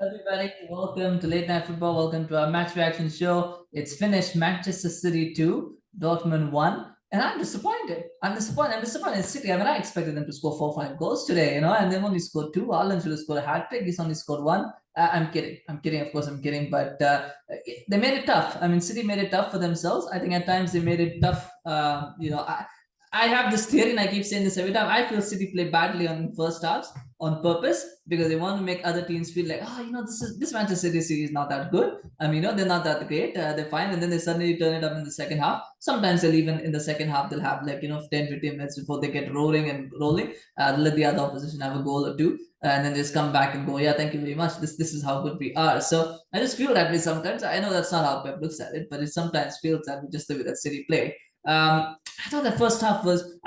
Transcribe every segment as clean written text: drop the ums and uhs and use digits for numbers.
Everybody, welcome to Late Night Football. Welcome to our match reaction show. It's finished Manchester City 2, Dortmund 1. And I'm disappointed. I'm disappointed in City. I mean, I expected them to score 4 or 5 goals today, and they've only scored two. Haaland should have scored a hat trick. He's only scored one. I'm kidding. I'm kidding. Of course, I'm kidding. But they made it tough. I mean, City made it tough for themselves. I think at times they made it tough. I have this theory, and I keep saying this every time. I feel City play badly on first halves on purpose because they want to make other teams feel like, this Manchester City series is not that good. I mean, they're not that great. They're fine, and then they suddenly turn it up in the second half. Sometimes they'll even in the second half they'll have 10-15 minutes before they get rolling and rolling. Let the other opposition have a goal or two, and then just come back and go, yeah, thank you very much. This is how good we are. So I just feel that way sometimes. I know that's not how Pep looks at it, but it sometimes feels that way just the way that City play. I thought the first half was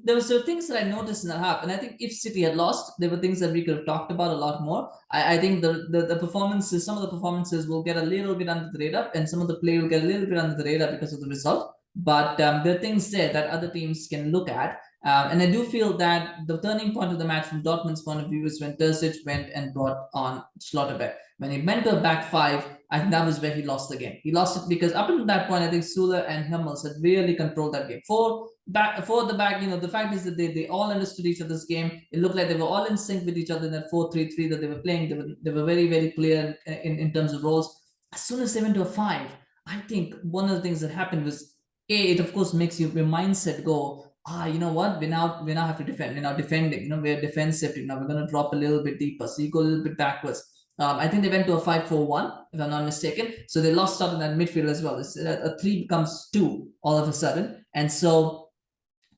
there were things that I noticed in that half, and I think if City had lost, there were things that we could have talked about a lot more. I think the performances, some of the performances will get a little bit under the radar, and some of the play will get a little bit under the radar because of the result. But there are things there that other teams can look at. And I do feel that the turning point of the match from Dortmund's point of view is when Terzic went and brought on Schlotterbeck. When he went to a back five, I think that was where he lost the game. He lost it because up until that point, I think Sule and Hummels had really controlled that game. For the back, the fact is that they all understood each other's game. It looked like they were all in sync with each other in that 4-3-3 that they were playing. They were very, very clear in terms of roles. As soon as they went to a five, I think one of the things that happened was, it of course makes your mindset go, you know what? We now have to defend. We're now defending. We're defensive. We're going to drop a little bit deeper. So you go a little bit backwards. I think they went to a 5-4-1, if I'm not mistaken. So they lost out in that midfield as well. A three becomes two all of a sudden, and so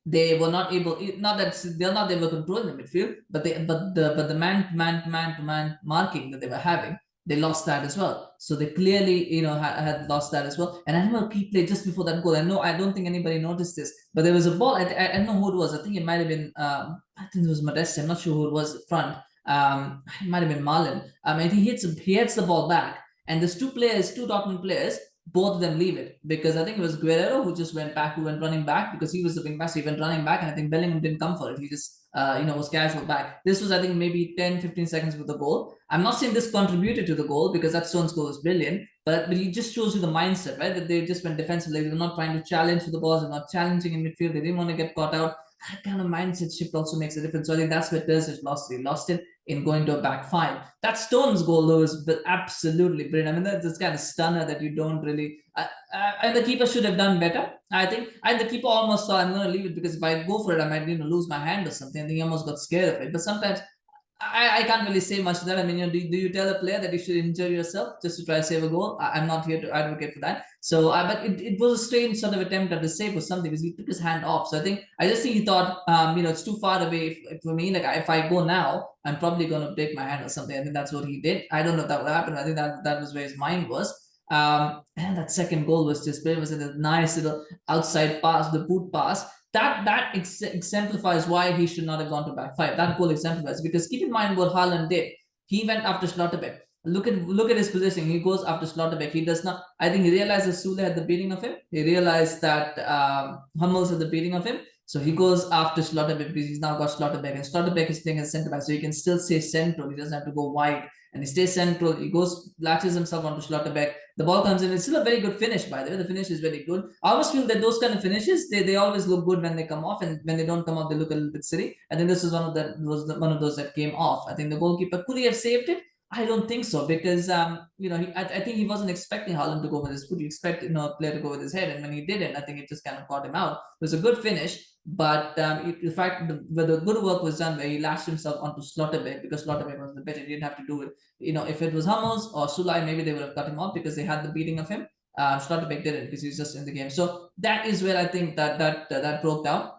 they were not able. Not that they're not able to control the midfield, but the man marking that they were having, they lost that as well. So they clearly, had lost that as well. And I remember key play just before that goal. I don't think anybody noticed this, but there was a ball. I don't know who it was. I think it might have been. I think it was Modeste. I'm not sure who it was front. It might have been Marlon. I think he hits the ball back, and there's two Dortmund players. Both of them leave it because I think it was Guerrero who just went running back because he was the wing back. So he went running back, and I think Bellingham didn't come for it. He just, was casual back. This was, I think, maybe 10-15 seconds with the goal. I'm not saying this contributed to the goal because that Stones goal was brilliant, but it just shows you the mindset, right? That they just went defensively. They were not trying to challenge for the balls. They're not challenging in midfield. They didn't want to get caught out. That kind of mindset shift also makes a difference. So I think that's where Terzic lost it. He lost it in going to a back five. That Stones goal, though, is absolutely brilliant. I mean, that's this kind of stunner that you don't really. And the keeper should have done better. I think. And the keeper almost thought, I'm going to leave it because if I go for it, I might lose my hand or something. I think he almost got scared of it. But sometimes I can't really say much to that. I mean, do you tell a player that you should injure yourself just to try to save a goal? I'm not here to advocate for that. So, but it was a strange sort of attempt at a save or something because he took his hand off. So I just think he thought, it's too far away for me. Like if I go now, I'm probably going to break my hand or something. I think that's what he did. I don't know if that would happen. I think that was where his mind was. And that second goal was just it was a nice little outside pass, the boot pass that exemplifies why he should not have gone to back five. That goal exemplifies because keep in mind what Haaland did. He went after Schlotterbeck. Look at his position. He goes after Schlotterbeck. He does not. I think he realized that Sule had the beating of him. He realized that Hummels had the beating of him. So he goes after Schlotterbeck because he's now got Schlotterbeck, and Schlotterbeck is playing as centre back, so he can still stay central. He doesn't have to go wide, and he stays central. He latches himself onto Schlotterbeck. The ball comes in. It's still a very good finish, by the way. The finish is very good. I always feel that those kind of finishes, they always look good when they come off, and when they don't come off, they look a little bit silly. I think this is one of those that came off. I think the goalkeeper could he have saved it? I don't think so because I think he wasn't expecting Haaland to go with his foot. You expect a player to go with his head, and when he didn't, I think it just kind of caught him out. It was a good finish, but the fact where the good work was done, where he lashed himself onto Schlotterbeck because Schlotterbeck was the better. He didn't have to do it. If it was Hummels or Sule, maybe they would have cut him off because they had the beating of him. Schlotterbeck didn't because he was just in the game. So that is where I think that broke down.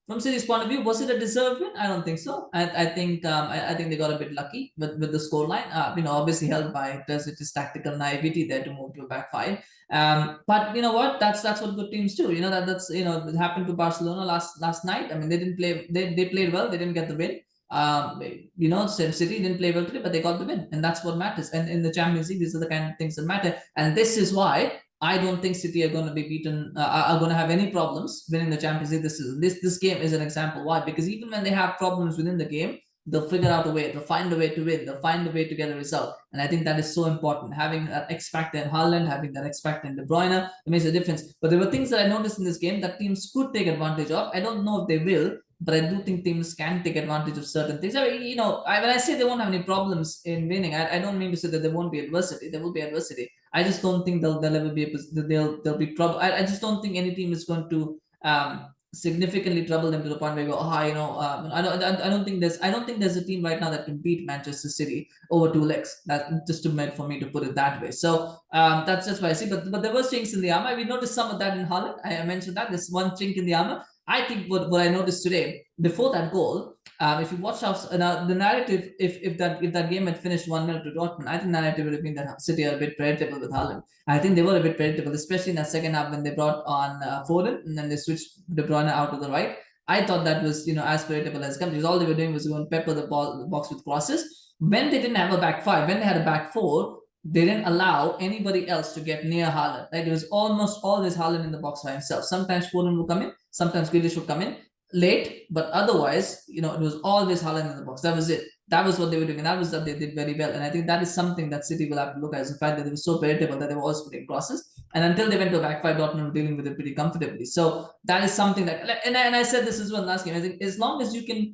From City's point of view, was it a deserved win? I don't think so. I think they got a bit lucky with the scoreline. Obviously helped by Terzic's tactical naivety there to move to a back five. But you know what? That's what good teams do. It happened to Barcelona last night. I mean, they didn't play. They played well. They didn't get the win. City didn't play well today, but they got the win, and that's what matters. And in the Champions League, these are the kind of things that matter. And this is why I don't think City are going to be beaten, are going to have any problems winning the Champions League this season. This game is an example why, because even when they have problems within the game, they'll figure out a way. They'll find a way to win. They'll find a way to get a result. And I think that is so important. Having that X factor in Haaland, having that X factor in De Bruyne, it makes a difference. But there were things that I noticed in this game that teams could take advantage of. I don't know if they will, but I do think teams can take advantage of certain things. I mean, when I say they won't have any problems in winning, I don't mean to say that there won't be adversity. There will be adversity. I just don't think they'll ever be they'll be trouble. I just don't think any team is going to significantly trouble them to the point where you go, I don't think there's a team right now that can beat Manchester City over 2 legs. That just meant for me to put it that way. So that's just what I see. But there were chinks in the armor. We noticed some of that in Haaland. I mentioned that there's one chink in the armor. I think what I noticed today before that goal, if you watch how the narrative, if that game had finished 1-0 to Dortmund, I think the narrative would have been that City are a bit predictable with Haaland. I think they were a bit predictable, especially in that second half when they brought on Foden and then they switched De Bruyne out to the right. I thought that was as predictable as comes, because all they were doing was going to pepper the box with crosses. When they didn't have a back five, when they had a back four, they didn't allow anybody else to get near Haaland. Right? It was almost always Haaland in the box by himself. Sometimes Foden would come in, sometimes Grealish would come in late, but otherwise, it was always Haaland in the box. That was it. That was what they were doing, and that was that they did very well. And I think that is something that City will have to look at, is the fact that they were so predictable that they were always putting crosses. And until they went to a back five, Dortmund were dealing with it pretty comfortably. So that is something that, and I said this as well last game. I think as long as you can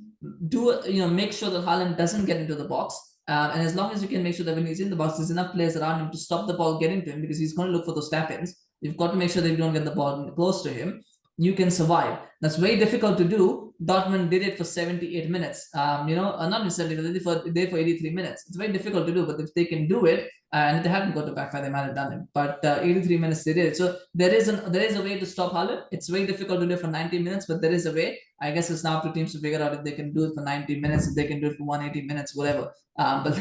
make sure that Haaland doesn't get into the box, and as long as you can make sure that when he's in the box, there's enough players around him to stop the ball getting to him, because he's going to look for those tap-ins. You've got to make sure that you don't get the ball close to him. You can survive. That's very difficult to do. Dortmund did it for 78 minutes. Not necessarily, they did for 83 minutes. It's very difficult to do, but if they can do it, and if they hadn't got to back five, they might have done it. But 83 minutes they did. So there is a way to stop Haaland. It's very difficult to do it for 90 minutes, but there is a way. I guess it's now up to teams to figure out if they can do it for 90 minutes, if they can do it for 180 minutes, whatever. But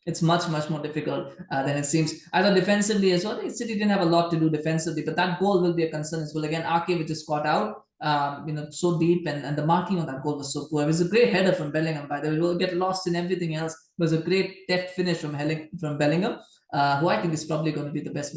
it's much more difficult than it seems. I thought defensively as well, City didn't have a lot to do defensively, but that goal will be a concern as well. Again, Ake, which is caught out, so deep, and the marking on that goal was so poor. It was a great header from Bellingham, by the way. We'll get lost in everything else. It was a great deft finish from Bellingham, who I think is probably going to be the best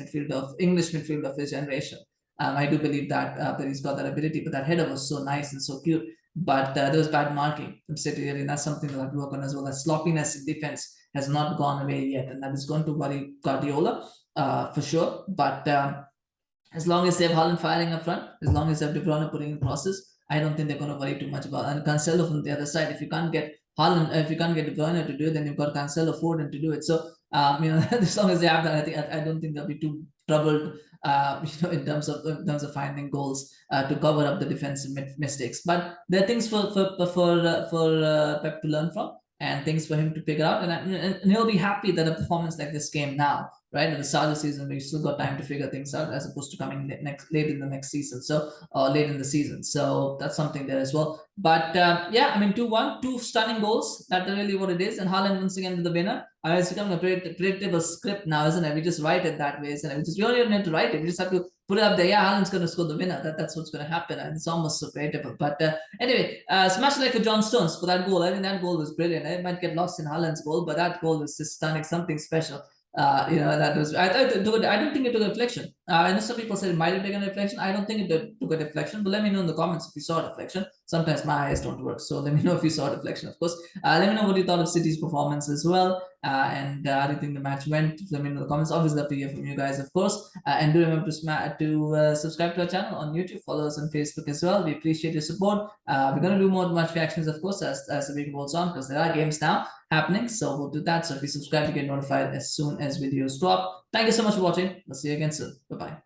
English midfielder of his generation. I do believe that he's got that ability, but that header was so nice and so cute. But there was bad marking from City, and that's something that I have to work on as well. That sloppiness in defense has not gone away yet, and that is going to worry Guardiola for sure. But as long as they have Haaland firing up front, as long as they have De Bruyne putting in crosses, I don't think they're going to worry too much about it. And Cancelo from the other side, if you can't get Haaland, if you can't get De Bruyne to do it, then you've got Cancelo, Foden to do it. So as long as they have that, I don't think they'll be too troubled in terms of finding goals to cover up the defensive mistakes. But there are things for Pep to learn from, and things for him to figure out, and he'll be happy that a performance like this came now, right at the start of the season, we've still got time to figure things out, as opposed to coming late in the next season, late in the season. So that's something there as well. But 2-1, two stunning goals. That's really what it is. And Haaland once again with the winner. It's becoming a predictable script now, isn't it? We just write it that way, isn't it? We don't even have to write it. We just have to put it up there. Yeah, Haaland's going to score the winner. That's what's going to happen, and it's almost so predictable. But anyway, smash like a John Stones for that goal. I think that goal was brilliant. It might get lost in Haaland's goal, but that goal was just stunning, something special. That was. I don't think it took a deflection. I know some people said it might have taken a deflection. I don't think it took a deflection. But let me know in the comments if you saw a deflection. Sometimes my eyes don't work, so let me know if you saw a deflection. Of course, let me know what you thought of City's performance as well, and how do you think the match went? Let me know in the comments. Always love to hear from you guys, of course. And do remember to subscribe to our channel on YouTube, follow us on Facebook as well. We appreciate your support. We're going to do more match reactions, of course, as the week rolls on, because there are games now happening. So we'll do that. So if you subscribe, you get notified as soon as videos drop. Thank you so much for watching. We'll see you again soon. Bye-bye.